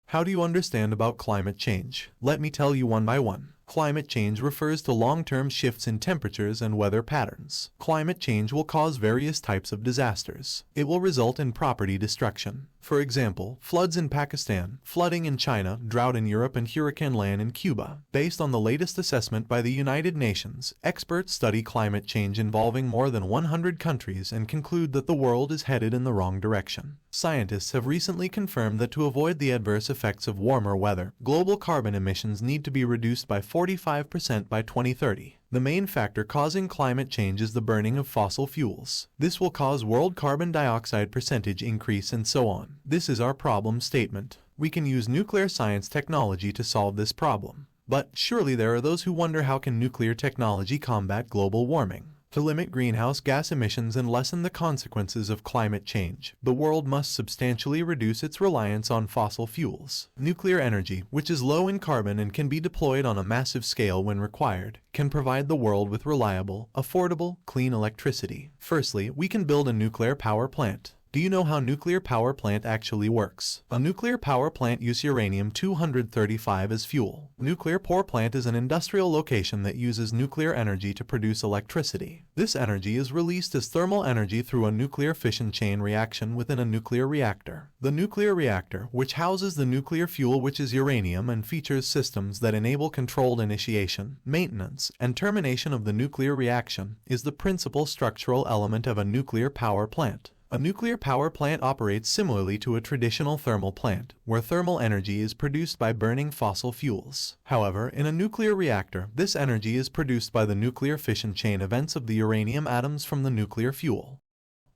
How do you understand about climate change? Let me tell you one by one. Climate change refers to long-term shifts in temperatures and weather patterns. Climate change will cause various types of disasters. It will result in property destruction. For example, floods in Pakistan, flooding in China, drought in Europe, and Hurricane Lan in Cuba. Based on the latest assessment by the United Nations, experts study climate change involving more than 100 countries and conclude that the world is headed in the wrong direction. Scientists have recently confirmed that to avoid the adverse effects of warmer weather, global carbon emissions need to be reduced by 45% by 2030. The main factor causing climate change is the burning of fossil fuels. This will cause world carbon dioxide percentage increase and so on. This is our problem statement. We can use nuclear science technology to solve this problem. But surely there are those who wonder, how can nuclear technology combat global warming? To limit greenhouse gas emissions and lessen the consequences of climate change, the world must substantially reduce its reliance on fossil fuels. Nuclear energy, which is low in carbon and can be deployed on a massive scale when required, can provide the world with reliable, affordable, clean electricity. Firstly, we can build a nuclear power plant. Do you know how nuclear power plant actually works? A nuclear power plant uses uranium-235 as fuel. Nuclear power plant is an industrial location that uses nuclear energy to produce electricity. This energy is released as thermal energy through a nuclear fission chain reaction within a nuclear reactor. The nuclear reactor, which houses the nuclear fuel, which is uranium, and features systems that enable controlled initiation, maintenance, and termination of the nuclear reaction, is the principal structural element of a nuclear power plant. A nuclear power plant operates similarly to a traditional thermal plant, where thermal energy is produced by burning fossil fuels. However, in a nuclear reactor, this energy is produced by the nuclear fission chain events of the uranium atoms from the nuclear fuel.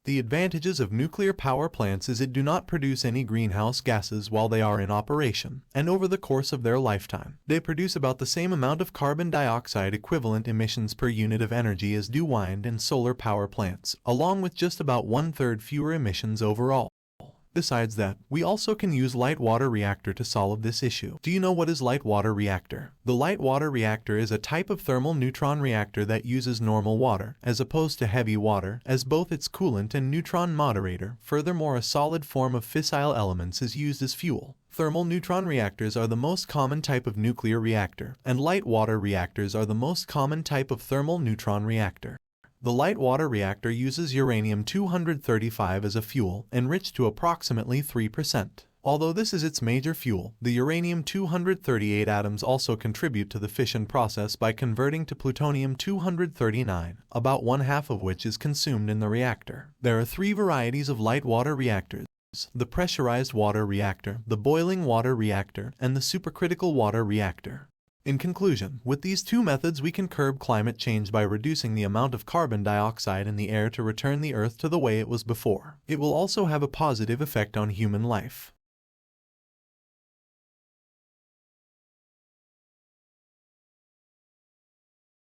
The advantages of nuclear power plants is it do not produce any greenhouse gases while they are in operation, and over the course of their lifetime, they produce about the same amount of carbon dioxide equivalent emissions per unit of energy as do wind and solar power plants, along with just about 1/3 fewer emissions overall. Besides that, we also can use light water reactor to solve this issue. Do you know what is light water reactor? The light water reactor is a type of thermal neutron reactor that uses normal water, as opposed to heavy water, as both its coolant and neutron moderator. Furthermore, a solid form of fissile elements is used as fuel. Thermal neutron reactors are the most common type of nuclear reactor, and light water reactors are the most common type of thermal neutron reactor. The light water reactor uses uranium-235 as a fuel, enriched to approximately 3%. Although this is its major fuel, the uranium-238 atoms also contribute to the fission process by converting to plutonium-239, about 1/2 of which is consumed in the reactor. There are 3 varieties of light water reactors: the pressurized water reactor, the boiling water reactor, and the supercritical water reactor. In conclusion, with these 2 methods we can curb climate change by reducing the amount of carbon dioxide in the air to return the Earth to the way it was before. It will also have a positive effect on human life.